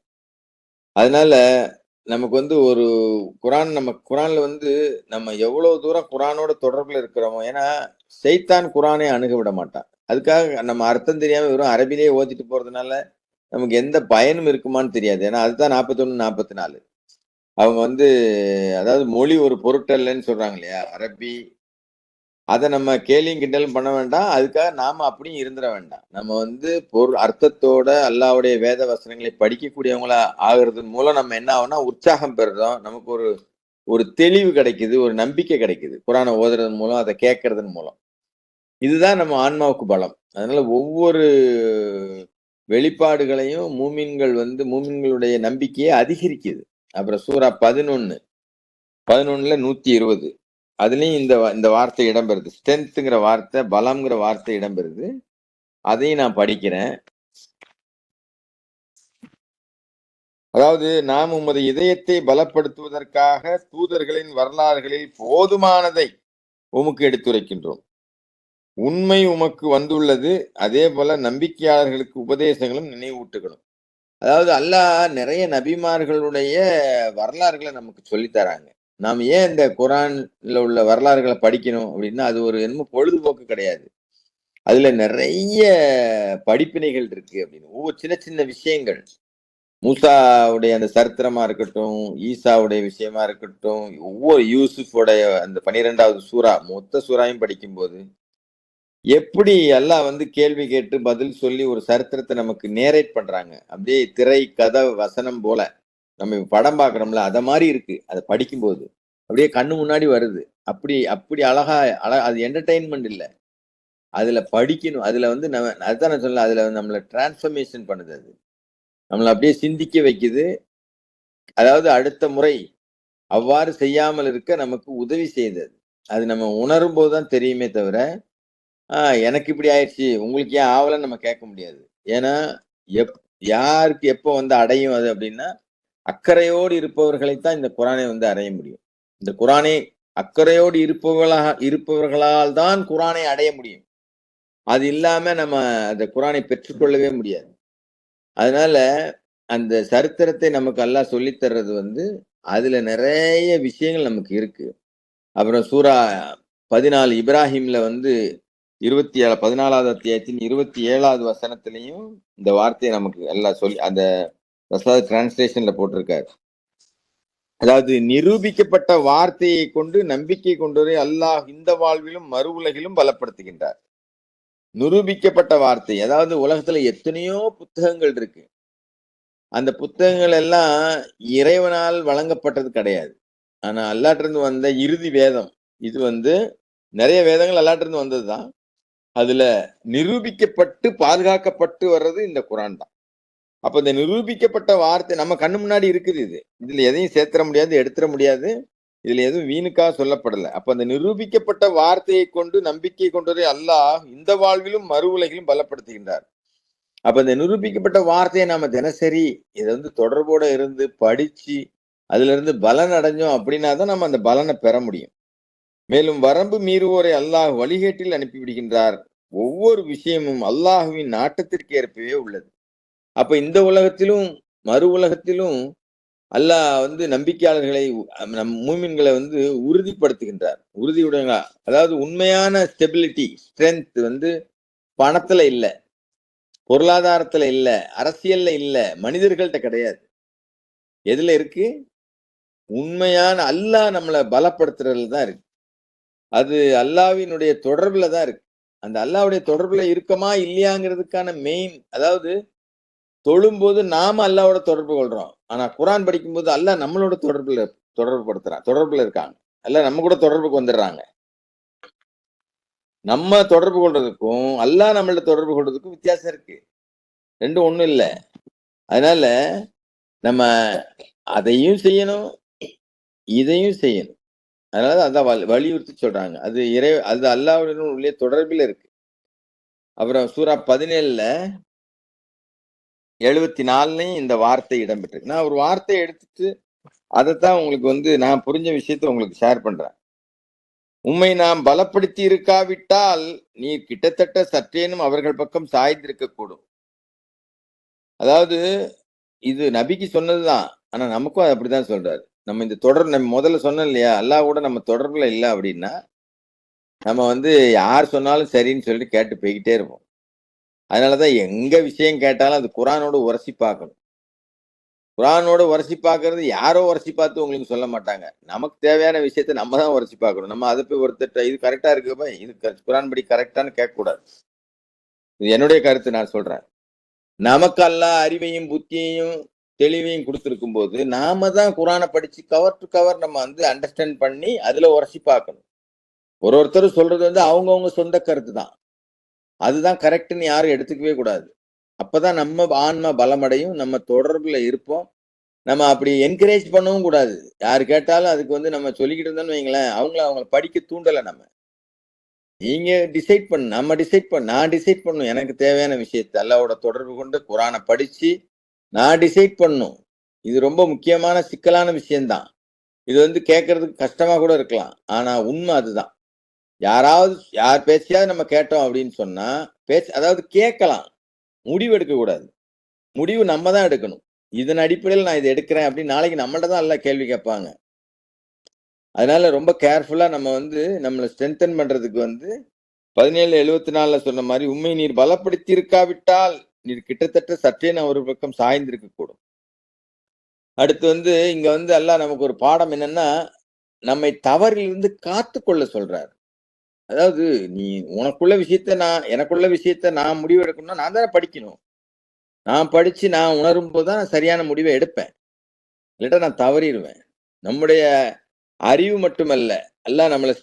அதனால நமக்கு ஒரு குரான்ல நம்ம எவ்வளவு தூரம் குரானோட தொடர்புல இருக்கிறோமோ, ஏன்னா சைத்தான் குரானை அணுக விட மாட்டான். அதுக்காக நம்ம அர்த்தம் தெரியாம வெறும் அரபிலேயே ஓதிட்டு போறதுனால நமக்கு எந்த பயனும் இருக்குமான்னு தெரியாது. ஏன்னா அதுதான் 41, 44. அவங்க அதாவது மொழி ஒரு பொருட்டல்லன்னு சொல்றாங்க இல்லையா? அரபி அதை நம்ம கேலியும் கிண்டலும் பண்ண வேண்டாம். அதுக்காக நாம அப்படியும் இருந்துட வேண்டாம். நம்ம வந்து அர்த்தத்தோட அல்லாஹ்வுடைய வேத வசனங்களை படிக்கக்கூடியவங்களா ஆகுறதன் மூலம் நம்ம என்ன ஆகும்னா உற்சாகம் பெறுறோம். நமக்கு ஒரு ஒரு தெளிவு கிடைக்குது, ஒரு நம்பிக்கை கிடைக்குது. குர்ஆனை ஓதுறதன் மூலம், அதை கேட்கறதன் மூலம். இதுதான் நம்ம ஆன்மாவுக்கு பலம். அதனால ஒவ்வொரு வெளிப்பாடுகளையும் மூமின்களுடைய நம்பிக்கையை அதிகரிக்குது. அப்புறம் சூரா 11ல 120. அதுலயும் இந்த வார்த்தை இடம்பெறுது. ஸ்ட்ரென்த்ங்கிற வார்த்தை, பலம்ங்கிற வார்த்தை இடம்பெறுது. அதையும் நான் படிக்கிறேன். அதாவது, நாம் உமது இதயத்தை பலப்படுத்துவதற்காக தூதர்களின் வரலாறுகளில் போதுமானதை உமக்கு எடுத்துரைக்கின்றோம். உண்மை உமக்கு வந்துள்ளது, அதே போல நம்பிக்கையாளர்களுக்கு உபதேசங்களும் நினைவூட்டுகளும். அதாவது அல்லாஹ் நிறைய நபிமார்களுடைய வரலாறுகளை நமக்கு சொல்லித் தராங்க. நாம் ஏன் இந்த குர்ஆன்ல உள்ள வரலாறுகளை படிக்கணும் அப்படின்னா, அது ஒரு என்னமோ பொழுதுபோக்கு கிடையாது. அதுல நிறைய படிப்பினைகள் இருக்கு அப்படின்னு. ஒவ்வொரு சின்ன சின்ன விஷயங்கள். மூசாவுடைய அந்த சரித்திரமா இருக்கட்டும், ஈசாவுடைய விஷயமா இருக்கட்டும், ஒவ்வொரு யூசுஃபோடைய அந்த 12வது சூரா, மொத்த சூறாவையும் படிக்கும்போது, எப்படி அல்லாஹ் வந்து கேள்வி கேட்டு பதில் சொல்லி ஒரு சரித்திரத்தை நமக்கு நேரேட் பண்றாங்க. அப்படியே திரை, கதை, வசனம் போல. நம்ம இப்ப படம் பார்க்குறோம்ல, அத மாரி இருக்கு. அத படிக்கும்போது. அப்படியே கண்ணு முன்னாடி வருது. அப்படி அப்படி அழகா அது என்டர்டெயின்மென்ட் இல்ல. அதுல படிக்கணும். அதுல வந்து அதுதான் நான் சொன்னேன். அதுல நம்மள டிரான்ஸ்ஃபர்மேஷன் பண்ணுது அது. நம்மள அப்படியே சிந்திக்க வைக்குது. அதாவது அடுத்த முறை அவ்வாறு செய்யாமல் இருக்க நமக்கு உதவி செய்யுது அது. அது நம்ம உணரும்போது தான் தெரியுமே தவிர, "ஆ எனக்கு இப்படி ஆயிருச்சு, உங்களுக்கு ஏன் ஆவலன்னு?" நம்ம கேட்க முடியாது. ஏன்னா, எப் யாருக்கு எப்போ வந்து அடையும் அது அப்படின்னா, அக்கறையோடு இருப்பவர்களைத்தான் இந்த குர்ஆனை வந்து அடைய முடியும். இந்த குர்ஆனை அக்கறையோடு இருப்பவர்களால் தான் குர்ஆனை அடைய முடியும். அது இல்லாம நம்ம அந்த குர்ஆனை பெற்றுக்கொள்ளவே முடியாது. அதனால அந்த சரித்திரத்தை நமக்கு அல்லாஹ் சொல்லித் தர்றது வந்து, அதுல நெறைய விஷயங்கள் நமக்கு இருக்கு. அப்புறம் சூரா 14 இப்ராஹிம்ல வந்து 14வது அத்தியாயத்தின் 27வது வசனத்திலயும் இந்த வார்த்தையை நமக்கு அல்லாஹ் சொல்லி அந்த டிரான்ஸ்லேஷன்ல போட்டிருக்காரு. அதாவது, நிரூபிக்கப்பட்ட வார்த்தையை கொண்டு நம்பிக்கை கொண்டவரை அல்லாஹ் இந்த வாழ்விலும் மறு உலகிலும் பலப்படுத்துகின்றார். நிரூபிக்கப்பட்ட வார்த்தை, அதாவது உலகத்துல எத்தனையோ புத்தகங்கள் இருக்கு. அந்த புத்தகங்கள் எல்லாம் இறைவனால் வழங்கப்பட்டது கிடையாது. ஆனா அல்லாஹ்ட்ட இருந்து வந்த இறுதி வேதம். இது வந்து நிறைய வேதங்கள் அல்லாஹ்ட்ட இருந்து வந்ததுதான். அதுல நிரூபிக்கப்பட்டு பாதுகாக்கப்பட்டு வர்றது இந்த குர்ஆன் தான். அப்ப இந்த நிரூபிக்கப்பட்ட வார்த்தை நம்ம கண்ணு முன்னாடி இருக்குது இது. இதுல எதையும் சேர்த்துற முடியாது, எடுத்துற முடியாது. இதுல எதுவும் வீணுக்காக சொல்லப்படல. அப்ப அந்த நிரூபிக்கப்பட்ட வார்த்தையை கொண்டு நம்பிக்கை கொண்டவரை அல்லாஹ் இந்த வாழ்விலும் மறு உலகிலும் பலப்படுத்துகின்றார். அப்ப இந்த நிரூபிக்கப்பட்ட வார்த்தையை நாம தினசரி இதை வந்து தொடர்போட இருந்து படிச்சு அதுல இருந்து பலன் அடைஞ்சோம் அப்படின்னா தான் நம்ம அந்த பலனை பெற முடியும். மேலும் வரம்பு மீறுவோரை அல்லாஹ் வழிகேட்டில் அனுப்பிவிடுகின்றார். ஒவ்வொரு விஷயமும் அல்லாஹுவின் நாட்டத்திற்கு ஏற்பவே உள்ளது. அப்ப இந்த உலகத்திலும் மறு உலகத்திலும் அல்லாஹ் வந்து நம்பிக்கையாளர்களை நம் மூமின்களை வந்து உறுதிப்படுத்துகின்றார். உறுதியுடன், அதாவது உண்மையான ஸ்டெபிலிட்டி, ஸ்ட்ரென்த் வந்து பணத்துல இல்ல, பொருளாதாரத்துல இல்ல, அரசியல்ல இல்ல, மனிதர்கள்ட்ட கிடையாது. எதுல இருக்கு? உண்மையான அல்லாஹ் நம்மளை பலப்படுத்துறதுல தான் இருக்கு. அது அல்லாஹ்வினுடைய தொடர்புல தான் இருக்கு. அந்த அல்லாஹ்வுடைய தொடர்புல இருக்கமா இல்லையாங்கிறதுக்கான மெயின், அதாவது தொழும்போது நாம அல்லாஹ்வோட தொடர்பு கொள்றோம். ஆனா குர்ஆன் படிக்கும்போது அல்லாஹ் நம்மளோட தொடர்புல இருக்காங்க. அல்லாஹ் நம்ம கூட தொடர்புக்கு வந்துடுறாங்க. நம்ம தொடர்பு கொள்றதுக்கும் அல்லாஹ் நம்மள்ட்ட தொடர்பு கொள்றதுக்கும் வித்தியாசம் இருக்கு. ரெண்டும் ஒண்ணும் இல்ல. அதனால நம்ம அதையும் செய்யணும், இதையும் செய்யணும். அதனால அதான் வலியுறுத்தி சொல்றாங்க. அது அல்லாஹ்வுடன் உள்ள தொடர்பில இருக்கு. அப்புறம் சூரா 17ல 74லயும் இந்த வார்த்தை இடம்பெற்றிருக்கு. நான் ஒரு வார்த்தையை எடுத்துட்டு அதைத்தான் உங்களுக்கு வந்து நான் புரிஞ்ச விஷயத்த உங்களுக்கு ஷேர் பண்றேன். உம்மை நாம் பலப்படுத்தி இருக்காவிட்டால் நீர் கிட்டத்தட்ட சற்றேனும் அவர்கள் பக்கம் சாய்ந்திருக்க கூடும். அதாவது இது நபிக்கு சொன்னதுதான். ஆனா நமக்கும் அது அப்படிதான் சொல்றாரு. நம்ம இந்த நம்ம முதல்ல சொன்னோம் இல்லையா, அல்லாஹ் கூட நம்ம தொடர்புல இல்ல அப்படின்னா, நம்ம வந்து யார் சொன்னாலும் சரின்னு சொல்லிட்டு கேட்டு போய்கிட்டே இருப்போம். அதனாலதான் எங்க விஷயம் கேட்டாலும் அது குர்ஆனோட உரசி பார்க்கணும். குரானோட உரசி பார்க்கறது யாரோ உரசி பார்த்து உங்களுக்கு சொல்ல மாட்டாங்க. நமக்கு தேவையான விஷயத்த நம்ம தான் உரசி பார்க்கணும். நம்ம அதை போய் ஒருத்தர்ட்ட இது கரெக்டா இருக்குப்பா, இது குரான் படி கரெக்டான்னு கேட்கக்கூடாது. இது என்னுடைய கருத்து, நான் சொல்றேன். நமக்கு அல்லாஹ் அறிவையும் புத்தியையும் தெளிவையும் கொடுத்திருக்கும் போது நாம தான் குரானை படிச்சு கவர் டு கவர் நம்ம வந்து அண்டர்ஸ்டாண்ட் பண்ணி அதுல உரசி பார்க்கணும். ஒருத்தர் சொல்றது வந்து அவங்கவுங்க சொந்த கருத்து தான். அதுதான் கரெக்ட்னு யாரும் எடுத்துக்கவே கூடாது. அப்பதான் நம்ம ஆன்மா பலமடையும், நம்ம தொடர்புல இருப்போம். நம்ம அப்படி என்கரேஜ் பண்ணவும் கூடாது. யாரு கேட்டாலும் அதுக்கு வந்து நம்ம சொல்லிக்கிட்டு இருந்தோம்னு வைங்களேன், அவங்கள படிக்க தூண்டல நம்ம. நீங்க டிசைட் பண்ணு, நம்ம டிசைட் பண்ணு, நான் டிசைட் பண்ணும் எனக்கு தேவையான விஷயத்தை அல்லாஹ்வோட தொடர்பு கொண்டு குரானை படிச்சு நான் டிசைட் பண்ணும். இது ரொம்ப முக்கியமான சிக்கலான விஷயம்தான். இது வந்து கேட்கறதுக்கு கஷ்டமா கூட இருக்கலாம். ஆனா உண்மை அதுதான். யார் பேச்சையாவது நம்ம கேட்டோம் அப்படின்னு சொன்னா அதாவது கேட்கலாம், முடிவு எடுக்க கூடாது. முடிவு நம்ம தான் எடுக்கணும். இதன் அடிப்படையில் நான் இதை எடுக்கிறேன் அப்படின்னு நாளைக்கு நம்மள்ட்ட தான் எல்லாம் கேள்வி கேட்பாங்க. அதனால ரொம்ப கேர்ஃபுல்லா நம்ம வந்து நம்மளை ஸ்ட்ரென்தன் பண்றதுக்கு வந்து 1774 சொன்ன மாதிரி உண்மை நீர் பலப்படுத்தி இருக்காவிட்டால் நீர் கிட்டத்தட்ட சற்றே ஒரு பக்கம் சாய்ந்திருக்க கூடும். அடுத்து வந்து இங்க வந்து அல்லாஹ் நமக்கு ஒரு பாடம் என்னன்னா, நம்மை தவறிலிருந்து காத்து கொள்ள சொல்றாரு. அதாவது நீ உனக்குள்ள விஷயத்த எனக்குள்ள விஷயத்த நான் முடிவு எடுக்கணும்னா நான் தானே படிக்கணும். நான் படிச்சு நான் உணரும் போதுதான் நான் சரியான முடிவை எடுப்பேன். இல்லாட்டா நான் தவறிடுவேன். நம்முடைய அறிவு மட்டுமல்ல, அல்லாஹ் நம்மளை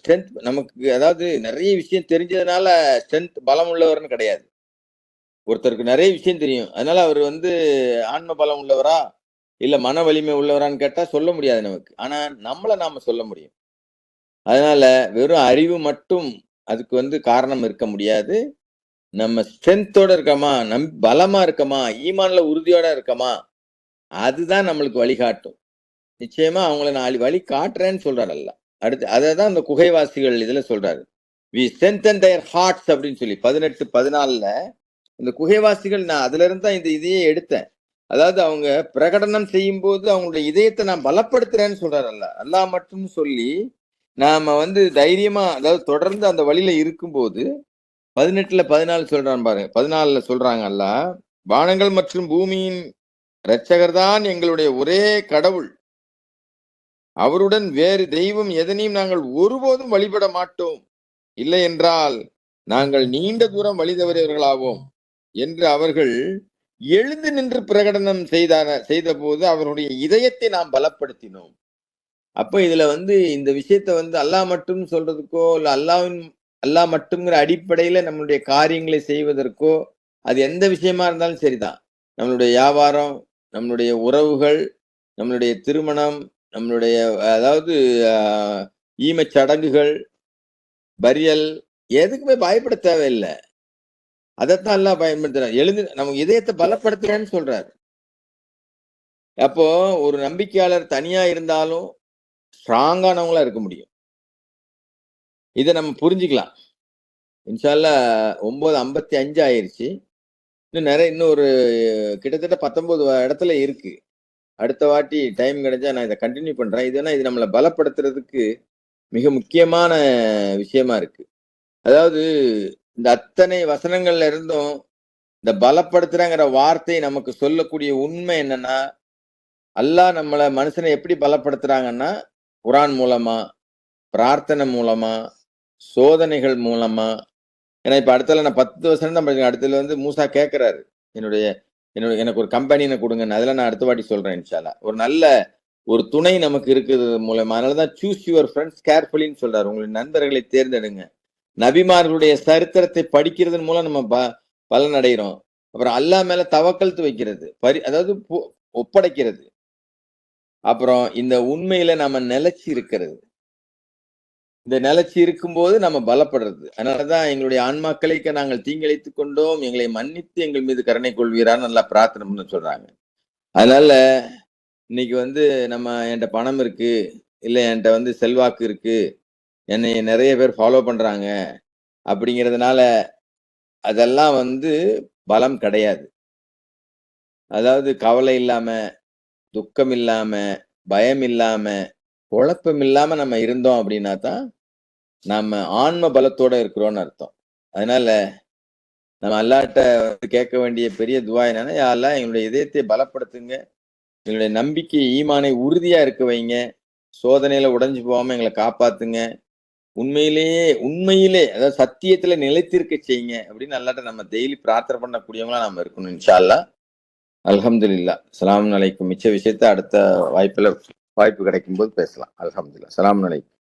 நமக்கு அதாவது நிறைய விஷயம் தெரிஞ்சதுனால பலம் உள்ளவர்னு கிடையாது. ஒருத்தருக்கு நிறைய விஷயம் தெரியும், அதனால அவர் வந்து ஆன்ம பலம் உள்ளவரா இல்ல மன வலிமை உள்ளவரான்னு கேட்டா சொல்ல முடியாது நமக்கு. ஆனா நம்மள நாம சொல்ல முடியும். அதனால வெறும் அறிவு மட்டும் அதுக்கு வந்து காரணம் இருக்க முடியாது. நம்ம ஸ்ட்ரென்த்தோட இருக்கமா, பலமா இருக்கமா, ஈமான்ல உறுதியோட இருக்கமா, அதுதான் நம்மளுக்கு வழிகாட்டும். நிச்சயமா அவங்கள நான் வழி காட்டுறேன்னு சொல்றாரு அல்லாஹ். அடுத்து அததான் அந்த குகைவாசிகள் இதுல சொல்றாரு. வி ஸ்ட்ரென்தன் தேர் ஹார்ட்ஸ் அப்படின்னு சொல்லி 18-14 இந்த குகைவாசிகள், நான் அதுல இருந்து தான் இந்த இதையே எடுத்தேன். அதாவது அவங்க பிரகடனம் செய்யும் போது அவங்களுடைய இதயத்தை நான் பலப்படுத்துறேன்னு சொல்றாரு அல்லாஹ். அல்லாஹ் மட்டும் சொல்லி நாம வந்து தைரியமா, அதாவது தொடர்ந்து அந்த வழியில இருக்கும்போது 18-14 சொல்றான் பாருங்க. 14 சொல்றாங்க அல்லாஹ், வானங்கள் மற்றும் பூமியின் இரட்சகர் தான் எங்களுடைய ஒரே கடவுள். அவருடன் வேறு தெய்வம் எதனையும் நாங்கள் ஒருபோதும் வழிபட மாட்டோம். இல்லை என்றால் நாங்கள் நீண்ட தூரம் வழி தவறியவர்களாவோம் என்று அவர்கள் எழுந்து நின்று பிரகடனம் செய்த போது அவருடைய இதயத்தை நாம் பலப்படுத்தினோம். அப்ப இதுல வந்து இந்த விஷயத்த வந்து அல்லாஹ் மட்டும் சொல்றதுக்கோ இல்ல அல்லாஹ் மட்டும்ங்கிற அடிப்படையில நம்மளுடைய காரியங்களை செய்வதற்கோ, அது எந்த விஷயமா இருந்தாலும் சரிதான். நம்மளுடைய வியாபாரம், நம்மளுடைய உறவுகள், நம்மளுடைய திருமணம், நம்மளுடைய அதாவது ஈமச் சடங்குகள், பரியல், எதுக்குமே பயப்பட தேவையில்லை. அதைத்தான் எல்லாம் பயன்படுத்துறாரு. நமக்கு இதயத்தை பலப்படுத்துறேன்னு சொல்றாரு. அப்போ ஒரு நம்பிக்கையாளர் தனியா இருந்தாலும் ஸ்ட்ராங்கானவங்களா இருக்க முடியும். இதை நம்ம புரிஞ்சுக்கலாம். இன்ஷா அல்லாஹ் 9:55 ஆயிருச்சு. இன்னும் ஒரு கிட்டத்தட்ட 19 இடத்துல இருக்கு. அடுத்த வாட்டி டைம் கிடைச்சா நான் இதை கண்டினியூ பண்றேன். இது நம்மளை பலப்படுத்துறதுக்கு மிக முக்கியமான விஷயமா இருக்கு. அதாவது இந்த அத்தனை வசனங்கள்ல இருந்தும் இந்த பலப்படுத்துறங்கிற வார்த்தை நமக்கு சொல்லக்கூடிய உண்மை என்னன்னா, அல்லாஹ் நம்மள மனுஷனை எப்படி பலப்படுத்துறாங்கன்னா, குரான் மூலமா, பிரார்த்தனை மூலமா, சோதனைகள் மூலமா. ஏன்னா இப்ப அடுத்தல நான் 10 வருஷம் தான் படிக்கிறேன். அடுத்ததுல வந்து மூசா கேட்கிறாரு, எனக்கு ஒரு கம்பெனியை கொடுங்கன்னு. அதெல்லாம் நான் அடுத்த வாட்டி சொல்றேன் இன்ஷா அல்லாஹ். ஒரு நல்ல ஒரு துணை நமக்கு இருக்குது மூலமா. அதனாலதான் சூஸ் யுவர் ஃப்ரெண்ட்ஸ் கேர்ஃபுல்லின்னு சொல்றாரு. உங்களுடைய நண்பர்களை தேர்ந்தெடுங்க. நபிமார்களுடைய சரித்திரத்தை படிக்கிறதன் மூலம் நம்ம பலன் அடைகிறோம். அப்புறம் அல்லாஹ் மேல தவக்கல்த்து வைக்கிறது, அதாவது ஒப்படைக்கிறது. அப்புறம் இந்த உண்மையில நம்ம நிலைச்சு இருக்கிறது. இந்த நிலைச்சு இருக்கும்போது நம்ம பலப்படுறது. அதனாலதான் எங்களுடைய ஆன்மாக்களுக்கு நாங்கள் தீங்கிழைத்துக் கொண்டோம், எங்களை மன்னித்து எங்கள் மீது கருணை கொள்வீரான்னு நல்லா பிரார்த்தனை சொல்றாங்க. அதனால இன்னைக்கு வந்து நம்ம என்கிட்ட பணம் இருக்கு, இல்ல என்கிட்ட வந்து செல்வாக்கு இருக்கு, என்னை நிறைய பேர் ஃபாலோ பண்றாங்க அப்படிங்கிறதுனால அதெல்லாம் வந்து பலம் கிடையாது. அதாவது கவலை இல்லாம, துக்கம் இல்லாம, பயம் இல்லாம, குழப்பம் இல்லாம நம்ம இருந்தோம் அப்படின்னா தான் நம்ம ஆன்ம பலத்தோட இருக்கிறோம்னு அர்த்தம். அதனால நம்ம அல்லாஹ்ட்ட கேட்க வேண்டிய பெரிய துவா என்னன்னா, யா அல்லாஹ் எங்களுடைய இதயத்தை பலப்படுத்துங்க, எங்களுடைய நம்பிக்கை ஈமானை உறுதியா இருக்க வைங்க. சோதனையில உடைஞ்சு போகாம எங்களை காப்பாத்துங்க. உண்மையிலே அதாவது சத்தியத்துல நிலைத்திருக்க செய்யுங்க அப்படின்னு அல்லாட்ட நம்ம டெய்லி பிரார்த்தனை பண்ணக்கூடியவங்களா நம்ம இருக்கணும் இன்ஷா அல்லாஹ். அல்ஹம்துலில்லாஹ். ஸலாமுன் அலைக்கும். மிச்ச விஷயத்த அடுத்த வாய்ப்பு கிடைக்கும் போது பேசலாம். அல்ஹம்துலில்லாஹ். ஸலாமுன் அலைக்கும்.